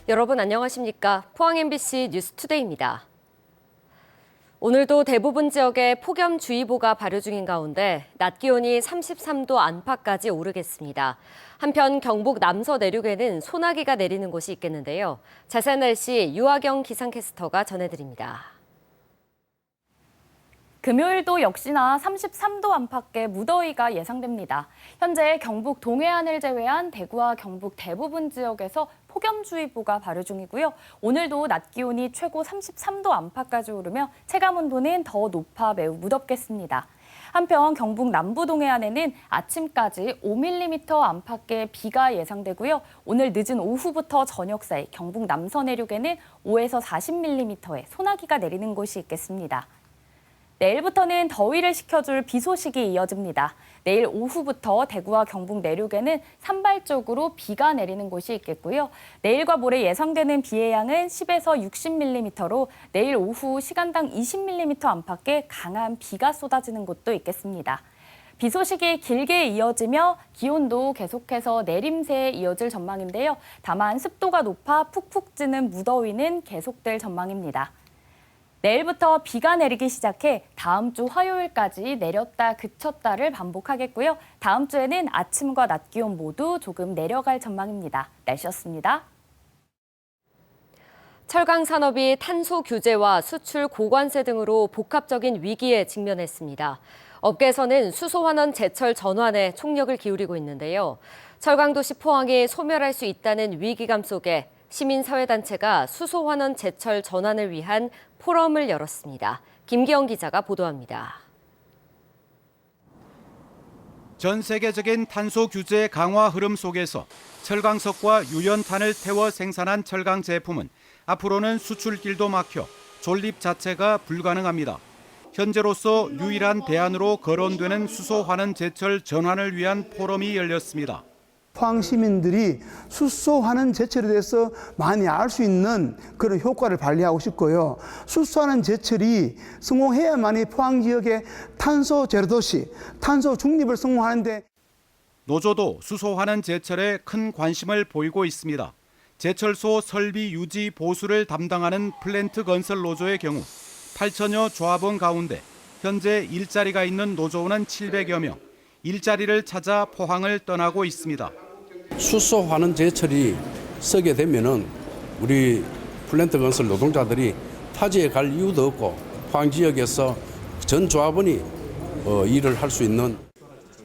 여러분 안녕하십니까? 포항 MBC 뉴스투데이입니다. 오늘도 대부분 지역에 폭염주의보가 발효 중인 가운데 낮 기온이 33도 안팎까지 오르겠습니다. 한편 경북 남서 내륙에는 소나기가 내리는 곳이 있겠는데요. 자세한 날씨 유아경 기상캐스터가 전해드립니다. 금요일도 역시나 33도 안팎의 무더위가 예상됩니다. 현재 경북 동해안을 제외한 대구와 경북 대부분 지역에서 폭염주의보가 발효 중이고요. 오늘도 낮 기온이 최고 33도 안팎까지 오르며 체감온도는 더 높아 매우 무덥겠습니다. 한편 경북 남부 동해안에는 아침까지 5mm 안팎의 비가 예상되고요. 오늘 늦은 오후부터 저녁 사이 경북 남서 내륙에는 5에서 40mm의 소나기가 내리는 곳이 있겠습니다. 내일부터는 더위를 식혀줄 비 소식이 이어집니다. 내일 오후부터 대구와 경북 내륙에는 산발적으로 비가 내리는 곳이 있겠고요. 내일과 모레 예상되는 비의 양은 10에서 60mm로 내일 오후 시간당 20mm 안팎의 강한 비가 쏟아지는 곳도 있겠습니다. 비 소식이 길게 이어지며 기온도 계속해서 내림세에 이어질 전망인데요. 다만 습도가 높아 푹푹 찌는 무더위는 계속될 전망입니다. 내일부터 비가 내리기 시작해 다음 주 화요일까지 내렸다 그쳤다를 반복하겠고요. 다음 주에는 아침과 낮 기온 모두 조금 내려갈 전망입니다. 날씨였습니다. 철강 산업이 탄소 규제와 수출 고관세 등으로 복합적인 위기에 직면했습니다. 업계에서는 수소환원 제철 전환에 총력을 기울이고 있는데요. 철강도시 포항이 소멸할 수 있다는 위기감 속에 시민사회단체가 수소환원 제철 전환을 위한 포럼을 열었습니다. 김기영 기자가 보도합니다. 전 세계적인 탄소 규제 강화 흐름 속에서 철강석과 유연탄을 태워 생산한 철강 제품은 앞으로는 수출길도 막혀 존립 자체가 불가능합니다. 현재로서 유일한 대안으로 거론되는 수소환원 제철 전환을 위한 포럼이 열렸습니다. 포항 시민들이 수소환원 제철에 대해서 많이 알 수 있는 그런 효과를 발휘하고 싶고요. 수소환원 제철이 성공해야만이 포항 지역의 탄소 제로 도시, 탄소 중립을 성공하는데 노조도 수소환원 제철에 큰 관심을 보이고 있습니다. 제철소 설비 유지 보수를 담당하는 플랜트 건설 노조의 경우 8천여 조합원 가운데 현재 일자리가 있는 노조원은 700여 명, 일자리를 찾아 포항을 떠나고 있습니다. 수소환원 제철이 서게 되면은 우리 플랜트 건설 노동자들이 타지에 갈 이유도 없고 포항 지역에서 전 조합원이 일을 할 수 있는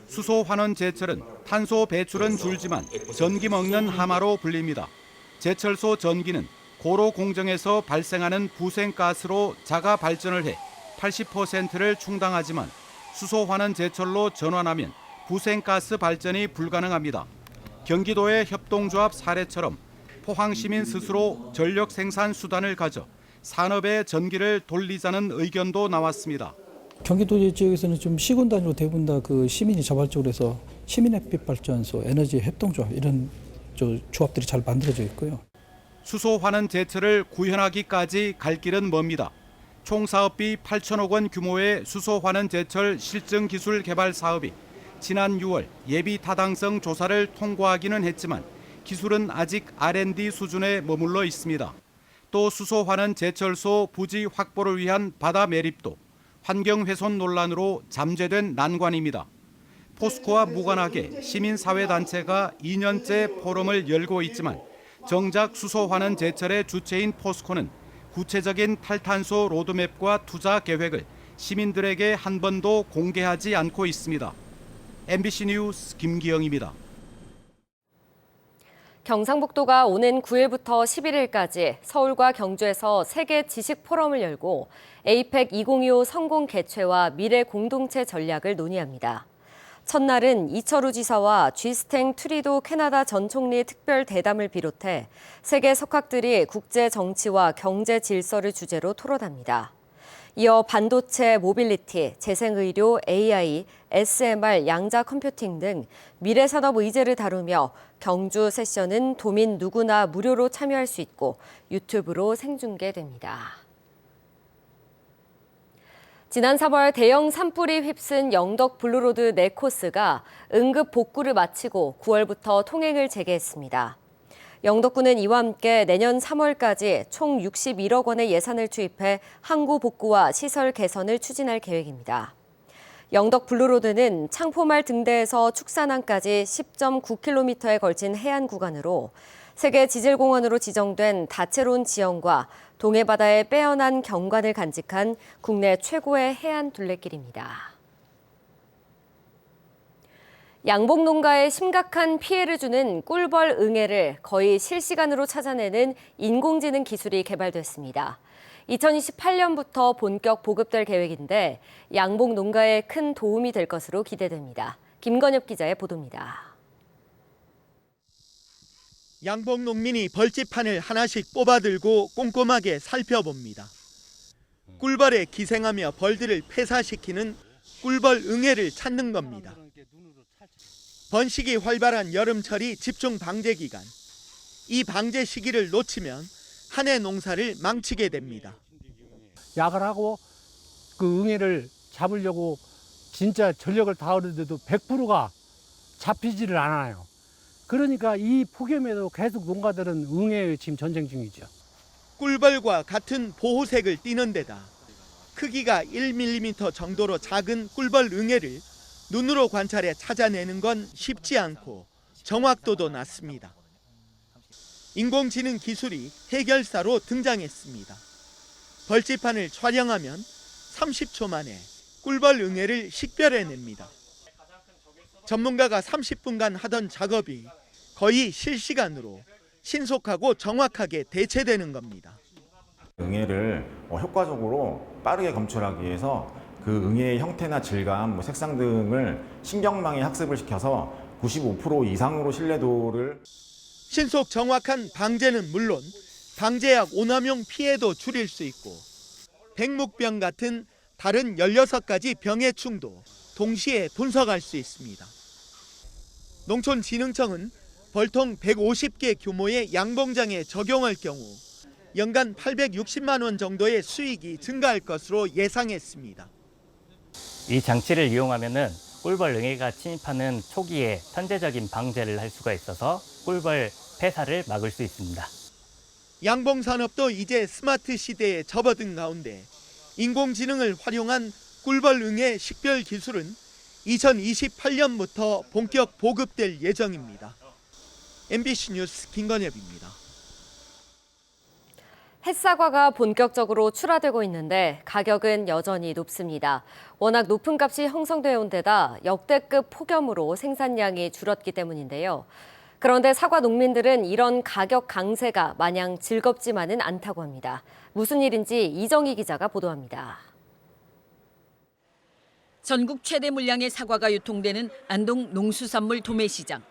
수소환원 제철은 탄소 배출은 줄지만 전기 먹는 하마로 불립니다. 제철소 전기는 고로 공정에서 발생하는 부생가스로 자가 발전을 해 80%를 충당하지만 수소환원 제철로 전환하면 부생가스 발전이 불가능합니다. 경기도의 협동조합 사례처럼 포항 시민 스스로 전력 생산 수단을 가져 산업의 전기를 돌리자는 의견도 나왔습니다. 경기도 지역에서는 좀 시군 단위로 대부분 다 그 시민이 자발적으로 해서 시민햇빛발전소, 에너지 협동조합 이런 조합들이 잘 만들어져 있고요. 수소환원 제철을 구현하기까지 갈 길은 멉니다. 총 사업비 8천억 원 규모의 수소환원 제철 실증 기술 개발 사업이 지난 6월 예비 타당성 조사를 통과하기는 했지만 기술은 아직 R&D 수준에 머물러 있습니다. 또 수소환원 제철소 부지 확보를 위한 바다 매립도 환경 훼손 논란으로 잠재된 난관입니다. 포스코와 무관하게 시민사회단체가 2년째 포럼을 열고 있지만 정작 수소환원 제철의 주체인 포스코는 구체적인 탈탄소 로드맵과 투자 계획을 시민들에게 한 번도 공개하지 않고 있습니다. MBC 뉴스 김기영입니다. 경상북도가 오는 9일부터 11일까지 서울과 경주에서 세계 지식 포럼을 열고 에이펙 2025 성공 개최와 미래 공동체 전략을 논의합니다. 첫날은 이철우 지사와 쥐스탱 트리도 캐나다 전 총리 특별 대담을 비롯해 세계 석학들이 국제 정치와 경제 질서를 주제로 토론합니다. 이어 반도체, 모빌리티, 재생의료, AI, SMR, 양자 컴퓨팅 등 미래 산업 의제를 다루며 경주 세션은 도민 누구나 무료로 참여할 수 있고 유튜브로 생중계됩니다. 지난 3월 대형 산불이 휩쓴 영덕 블루로드 4코스가 응급 복구를 마치고 9월부터 통행을 재개했습니다. 영덕군은 이와 함께 내년 3월까지 총 61억 원의 예산을 투입해 항구 복구와 시설 개선을 추진할 계획입니다. 영덕 블루로드는 창포말 등대에서 축산항까지 10.9km에 걸친 해안 구간으로 세계 지질공원으로 지정된 다채로운 지형과 동해바다의 빼어난 경관을 간직한 국내 최고의 해안 둘레길입니다. 양봉 농가에 심각한 피해를 주는 꿀벌 응애를 거의 실시간으로 찾아내는 인공지능 기술이 개발됐습니다. 2028년부터 본격 보급될 계획인데 양봉 농가에 큰 도움이 될 것으로 기대됩니다. 김건엽 기자의 보도입니다. 양봉 농민이 벌집판을 하나씩 뽑아들고 꼼꼼하게 살펴봅니다. 꿀벌에 기생하며 벌들을 폐사시키는 꿀벌 응애를 찾는 겁니다. 번식이 활발한 여름철이 집중 방제 기간. 이 방제 시기를 놓치면 한 해 농사를 망치게 됩니다. 약을 하고 그 응애를 잡으려고 진짜 전력을 다하는데도 100%가 잡히지를 않아요. 그러니까 이 폭염에도 계속 농가들은 응애에 지금 전쟁 중이죠. 꿀벌과 같은 보호색을 띠는 데다 크기가 1mm 정도로 작은 꿀벌 응애를 눈으로 관찰해 찾아내는 건 쉽지 않고 정확도도 낮습니다. 인공지능 기술이 해결사로 등장했습니다. 벌집판을 촬영하면 30초 만에 꿀벌 응애를 식별해냅니다. 전문가가 30분간 하던 작업이 거의 실시간으로 신속하고 정확하게 대체되는 겁니다. 응애를 효과적으로 빠르게 검출하기 위해서 그 응애의 형태나 질감, 색상 등을 신경망에 학습을 시켜서 95% 이상으로 신뢰도를 신속 정확한 방제는 물론 방제약 오남용 피해도 줄일 수 있고 백묵병 같은 다른 16가지 병의 충도 동시에 분석할 수 있습니다. 농촌진흥청은 벌통 150개 규모의 양봉장에 적용할 경우 연간 860만 원 정도의 수익이 증가할 것으로 예상했습니다. 이 장치를 이용하면은 꿀벌 응애가 침입하는 초기에 선제적인 방제를 할 수가 있어서 꿀벌 폐사를 막을 수 있습니다. 양봉 산업도 이제 스마트 시대에 접어든 가운데 인공지능을 활용한 꿀벌 응애 식별 기술은 2028년부터 본격 보급될 예정입니다. MBC 뉴스 김건엽입니다. 햇사과가 본격적으로 출하되고 있는데 가격은 여전히 높습니다. 워낙 높은 값이 형성되어 온 데다 역대급 폭염으로 생산량이 줄었기 때문인데요. 그런데 사과 농민들은 이런 가격 강세가 마냥 즐겁지만은 않다고 합니다. 무슨 일인지 이정희 기자가 보도합니다. 전국 최대 물량의 사과가 유통되는 안동 농수산물 도매시장.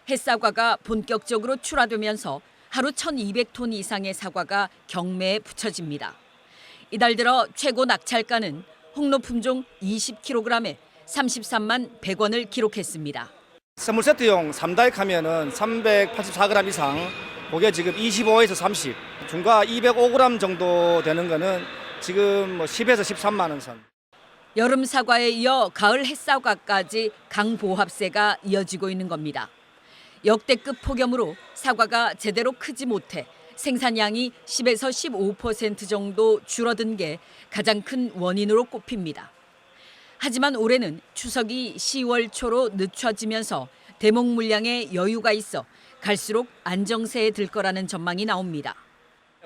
햇사과가 본격적으로 출하되면서 하루 1,200톤 이상의 사과가 경매에 붙여집니다. 이달 들어 최고 낙찰가는 홍로 품종 20kg에 33만 100원을 기록했습니다. 선물 세트용 3다익 하면은 384g 이상, 그게 지금 25에서 30, 중가 205g 정도 되는 거는 지금 10에서 13만 원 선. 여름 사과에 이어 가을 햇사과까지 강보합세가 이어지고 있는 겁니다. 역대급 폭염으로 사과가 제대로 크지 못해 생산량이 10에서 15% 정도 줄어든 게 가장 큰 원인으로 꼽힙니다. 하지만 올해는 추석이 10월 초로 늦춰지면서 대목 물량에 여유가 있어 갈수록 안정세에 들 거라는 전망이 나옵니다.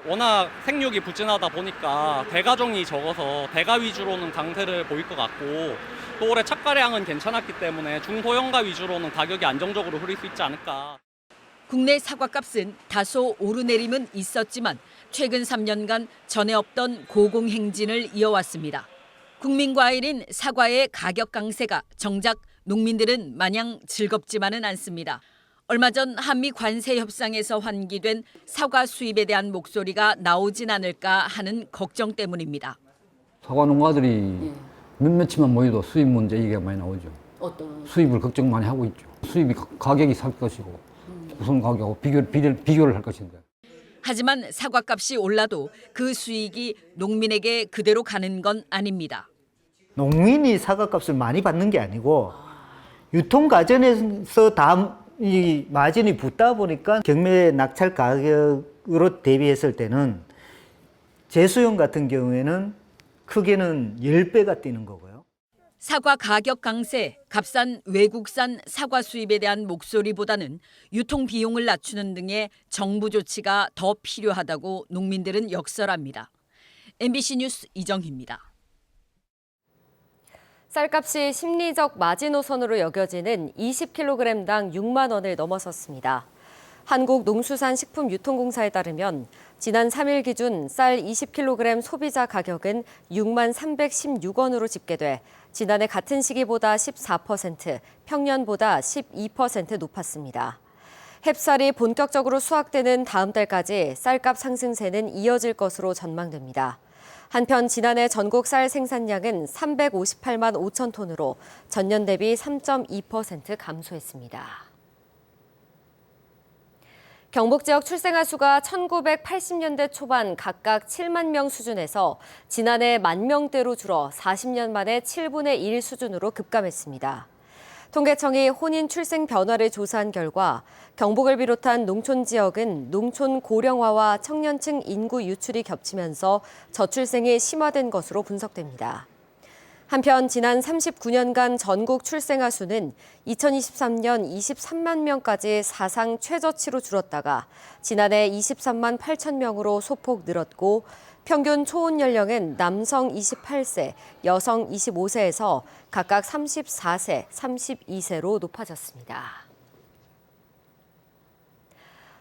워낙 생육이 부진하다 보니까 대가종이 적어서 대가 위주로는 강세를 보일 것 같고 또 올해 착과량은 괜찮았기 때문에 중소형가 위주로는 가격이 안정적으로 흐를 수 있지 않을까. 국내 사과값은 다소 오르내림은 있었지만 최근 3년간 전에 없던 고공행진을 이어왔습니다. 국민과일인 사과의 가격 강세가 정작 농민들은 마냥 즐겁지만은 않습니다. 얼마 전 한미 관세 협상에서 환기된 사과 수입에 대한 목소리가 나오진 않을까 하는 걱정 때문입니다. 사과 농가들이 몇몇이만 모여도 수입 문제 얘기가 많이 나오죠. 어떤? 수입을 걱정 많이 하고 있죠. 수입이 가격이 살 것이고 무슨 가격하고 비교를 할 것인데. 하지만 사과값이 올라도 그 수익이 농민에게 그대로 가는 건 아닙니다. 농민이 사과값을 많이 받는 게 아니고 유통 과정에서 다 이 마진이 붙다 보니까 경매 낙찰 가격으로 대비했을 때는 재수용 같은 경우에는 크게는 10배가 뛰는 거고요. 사과 가격 강세, 값싼 외국산 사과 수입에 대한 목소리보다는 유통 비용을 낮추는 등의 정부 조치가 더 필요하다고 농민들은 역설합니다. MBC 뉴스 이정희입니다. 쌀값이 심리적 마지노선으로 여겨지는 20kg당 6만 원을 넘어섰습니다. 한국농수산식품유통공사에 따르면 지난 3일 기준 쌀 20kg 소비자 가격은 6만 316원으로 집계돼 지난해 같은 시기보다 14%, 평년보다 12% 높았습니다. 햅쌀이 본격적으로 수확되는 다음 달까지 쌀값 상승세는 이어질 것으로 전망됩니다. 한편 지난해 전국 쌀 생산량은 358만 5천 톤으로 전년 대비 3.2% 감소했습니다. 경북 지역 출생아 수가 1980년대 초반 각각 7만 명 수준에서 지난해 1만 명대로 줄어 40년 만에 7분의 1 수준으로 급감했습니다. 통계청이 혼인 출생 변화를 조사한 결과 경북을 비롯한 농촌 지역은 농촌 고령화와 청년층 인구 유출이 겹치면서 저출생이 심화된 것으로 분석됩니다. 한편 지난 39년간 전국 출생아 수는 2023년 23만 명까지 사상 최저치로 줄었다가 지난해 23만 8천 명으로 소폭 늘었고 평균 초혼 연령은 남성 28세, 여성 25세에서 각각 34세, 32세로 높아졌습니다.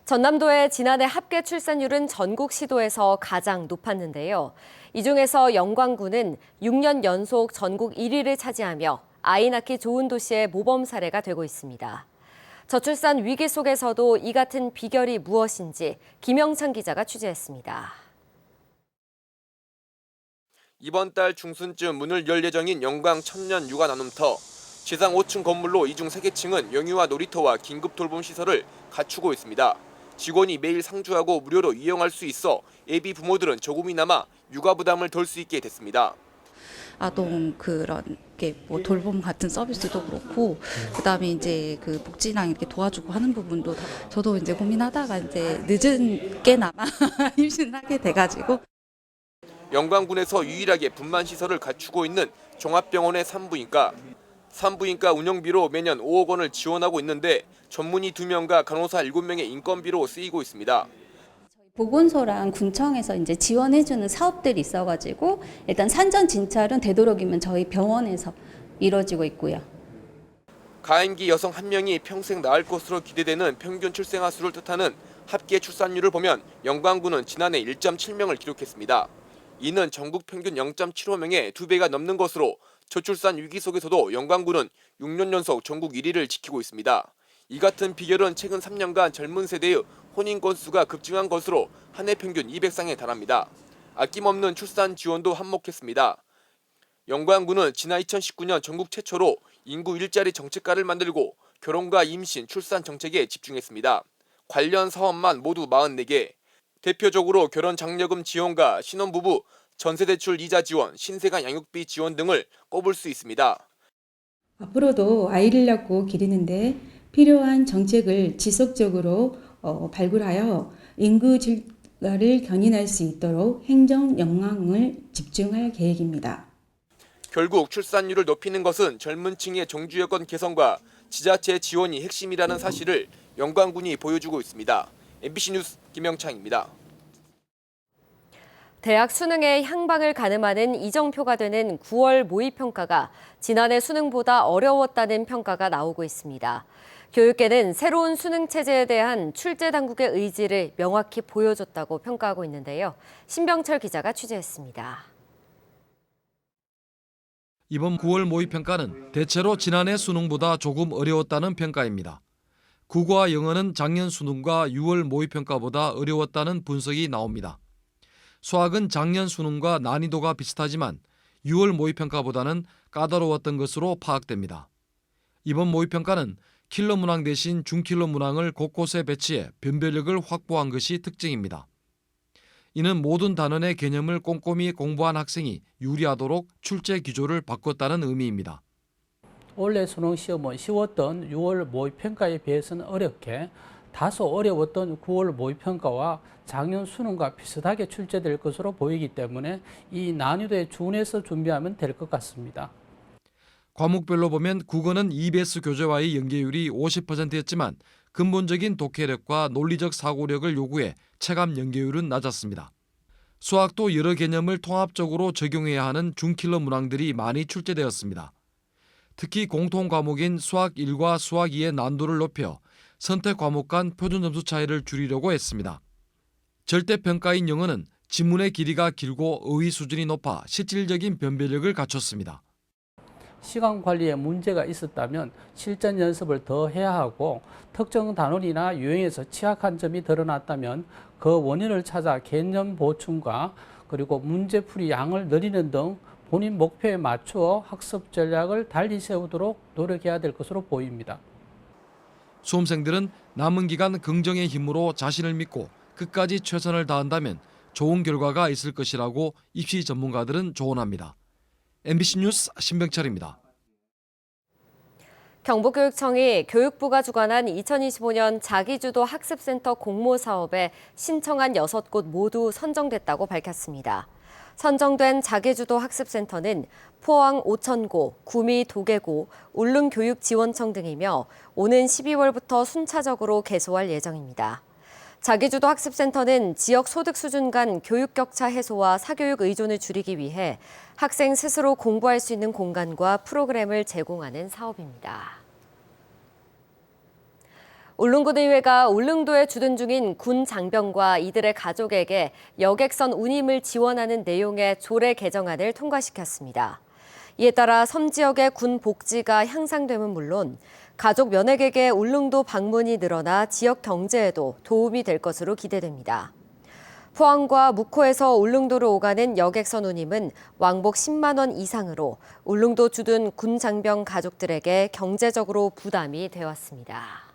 전남도의 지난해 합계 출산율은 전국 시도에서 가장 높았는데요. 이 중에서 영광군은 6년 연속 전국 1위를 차지하며 아이 낳기 좋은 도시의 모범 사례가 되고 있습니다. 저출산 위기 속에서도 이 같은 비결이 무엇인지 김영찬 기자가 취재했습니다. 이번 달 중순쯤 문을 열 예정인 영광 천년 육아 나눔터. 지상 5층 건물로 이중 3개층은 영유아 놀이터와 긴급 돌봄 시설을 갖추고 있습니다. 직원이 매일 상주하고 무료로 이용할 수 있어 예비 부모들은 조금이나마 육아 부담을 덜 수 있게 됐습니다. 아동 그런 게 뭐 돌봄 같은 서비스도 그렇고 그다음에 이제 그 복지랑 이렇게 도와주고 하는 부분도 저도 이제 고민하다가 이제 늦은 게나마 임신을 하게 돼가지고. 영광군에서 유일하게 분만 시설을 갖추고 있는 종합병원의 산부인과. 산부인과 운영비로 매년 5억 원을 지원하고 있는데 전문의 2명과 간호사 7명의 인건비로 쓰이고 있습니다. 보건소랑 군청에서 이제 지원해주는 사업들이 있어가지고 일단 산전 진찰은 되도록이면 저희 병원에서 이루어지고 있고요. 가임기 여성 1명이 평생 낳을 것으로 기대되는 평균 출생아 수를 뜻하는 합계 출산율을 보면 영광군은 지난해 1.7명을 기록했습니다. 이는 전국 평균 0.75명의 2배가 넘는 것으로 저출산 위기 속에서도 영광군은 6년 연속 전국 1위를 지키고 있습니다. 이 같은 비결은 최근 3년간 젊은 세대의 혼인 건수가 급증한 것으로 한 해 평균 200쌍에 달합니다. 아낌없는 출산 지원도 한몫했습니다. 영광군은 지난 2019년 전국 최초로 인구 일자리 정책과를 만들고 결혼과 임신, 출산 정책에 집중했습니다. 관련 사업만 모두 44개. 대표적으로 결혼 장려금 지원과 신혼부부 전세대출 이자 지원, 신생아 양육비 지원 등을 꼽을 수 있습니다. 앞으로도 아이를 낳고 기르는데 필요한 정책을 지속적으로 발굴하여 인구 증가를 견인할 수 있도록 행정 역량을 집중할 계획입니다. 결국 출산율을 높이는 것은 젊은 층의 정주 여건 개선과 지자체 지원이 핵심이라는 사실을 영광군이 보여주고 있습니다. MBC 뉴스 김영창입니다. 대학 수능의 향방을 가늠하는 이정표가 되는 9월 모의평가가 지난해 수능보다 어려웠다는 평가가 나오고 있습니다. 교육계는 새로운 수능 체제에 대한 출제 당국의 의지를 명확히 보여줬다고 평가하고 있는데요. 신병철 기자가 취재했습니다. 이번 9월 모의평가는 대체로 지난해 수능보다 조금 어려웠다는 평가입니다. 국어와 영어는 작년 수능과 6월 모의평가보다 어려웠다는 분석이 나옵니다. 수학은 작년 수능과 난이도가 비슷하지만 6월 모의평가보다는 까다로웠던 것으로 파악됩니다. 이번 모의평가는 킬러 문항 대신 중킬러 문항을 곳곳에 배치해 변별력을 확보한 것이 특징입니다. 이는 모든 단원의 개념을 꼼꼼히 공부한 학생이 유리하도록 출제 기조를 바꿨다는 의미입니다. 올해 수능 시험은 쉬웠던 6월 모의평가에 비해서는 어렵게 다소 어려웠던 9월 모의평가와 작년 수능과 비슷하게 출제될 것으로 보이기 때문에 이 난이도에 준해서 준비하면 될 것 같습니다. 과목별로 보면 국어는 EBS 교재와의 연계율이 50%였지만 근본적인 독해력과 논리적 사고력을 요구해 체감 연계율은 낮았습니다. 수학도 여러 개념을 통합적으로 적용해야 하는 중킬러 문항들이 많이 출제되었습니다. 특히 공통 과목인 수학 1과 수학 2의 난도를 높여 선택 과목 간 표준 점수 차이를 줄이려고 했습니다. 절대평가인 영어는 지문의 길이가 길고 어휘 수준이 높아 실질적인 변별력을 갖췄습니다. 시간 관리에 문제가 있었다면 실전 연습을 더 해야 하고 특정 단원이나 유형에서 취약한 점이 드러났다면 그 원인을 찾아 개념 보충과 그리고 문제풀이 양을 늘리는 등 본인 목표에 맞추어 학습 전략을 달리 세우도록 노력해야 될 것으로 보입니다. 수험생들은 남은 기간 긍정의 힘으로 자신을 믿고 끝까지 최선을 다한다면 좋은 결과가 있을 것이라고 입시 전문가들은 조언합니다. MBC 뉴스 신병철입니다. 경북교육청이 교육부가 주관한 2025년 자기주도 학습센터 공모 사업에 신청한 6곳 모두 선정됐다고 밝혔습니다. 선정된 자기주도 학습센터는 포항 오천고, 구미 도계고, 울릉교육지원청 등이며 오는 12월부터 순차적으로 개소할 예정입니다. 자기주도 학습센터는 지역 소득 수준 간 교육 격차 해소와 사교육 의존을 줄이기 위해 학생 스스로 공부할 수 있는 공간과 프로그램을 제공하는 사업입니다. 울릉군의회가 울릉도에 주둔 중인 군 장병과 이들의 가족에게 여객선 운임을 지원하는 내용의 조례 개정안을 통과시켰습니다. 이에 따라 섬 지역의 군 복지가 향상됨은 물론 가족 면회객의 울릉도 방문이 늘어나 지역 경제에도 도움이 될 것으로 기대됩니다. 포항과 묵호에서 울릉도로 오가는 여객선 운임은 왕복 10만 원 이상으로 울릉도 주둔 군 장병 가족들에게 경제적으로 부담이 되었습니다.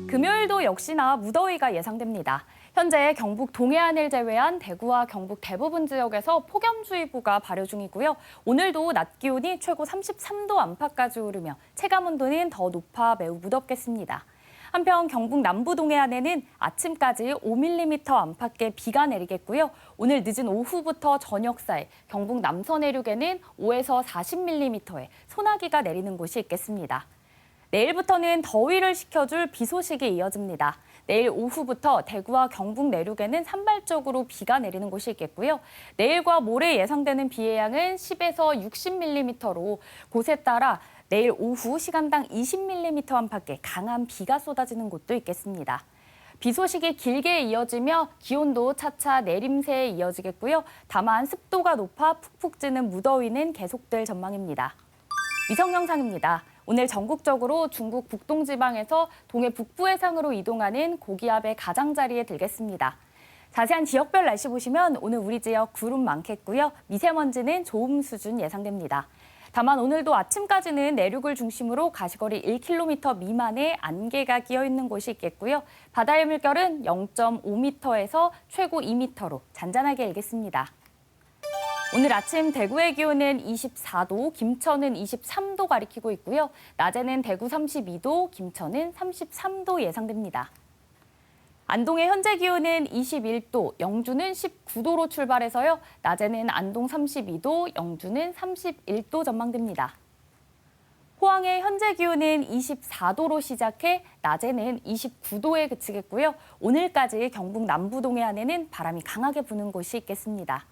금요일도 역시나 무더위가 예상됩니다. 현재 경북 동해안을 제외한 대구와 경북 대부분 지역에서 폭염주의보가 발효 중이고요. 오늘도 낮 기온이 최고 33도 안팎까지 오르며 체감온도는 더 높아 매우 무덥겠습니다. 한편 경북 남부 동해안에는 아침까지 5mm 안팎의 비가 내리겠고요. 오늘 늦은 오후부터 저녁 사이 경북 남서 내륙에는 5에서 40mm의 소나기가 내리는 곳이 있겠습니다. 내일부터는 더위를 식혀줄 비 소식이 이어집니다. 내일 오후부터 대구와 경북 내륙에는 산발적으로 비가 내리는 곳이 있겠고요. 내일과 모레 예상되는 비의 양은 10에서 60mm로 곳에 따라 내일 오후 시간당 20mm 안팎의 강한 비가 쏟아지는 곳도 있겠습니다. 비 소식이 길게 이어지며 기온도 차차 내림세에 이어지겠고요. 다만 습도가 높아 푹푹 찌는 무더위는 계속될 전망입니다. 위성 영상입니다. 오늘 전국적으로 중국 북동지방에서 동해 북부 해상으로 이동하는 고기압의 가장자리에 들겠습니다. 자세한 지역별 날씨 보시면 오늘 우리 지역 구름 많겠고요. 미세먼지는 좋음 수준 예상됩니다. 다만 오늘도 아침까지는 내륙을 중심으로 가시거리 1km 미만의 안개가 끼어 있는 곳이 있겠고요. 바다의 물결은 0.5m에서 최고 2m로 잔잔하게 일겠습니다. 오늘 아침 대구의 기온은 24도, 김천은 23도 가리키고 있고요. 낮에는 대구 32도, 김천은 33도 예상됩니다. 안동의 현재 기온은 21도, 영주는 19도로 출발해서요. 낮에는 안동 32도, 영주는 31도 전망됩니다. 포항의 현재 기온은 24도로 시작해 낮에는 29도에 그치겠고요. 오늘까지 경북 남부 동해안에는 바람이 강하게 부는 곳이 있겠습니다.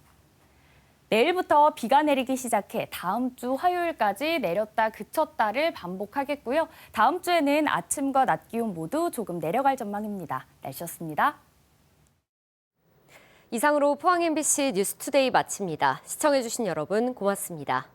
내일부터 비가 내리기 시작해 다음 주 화요일까지 내렸다 그쳤다를 반복하겠고요. 다음 주에는 아침과 낮 기온 모두 조금 내려갈 전망입니다. 날씨였습니다. 이상으로 포항 MBC 뉴스투데이 마칩니다. 시청해주신 여러분 고맙습니다.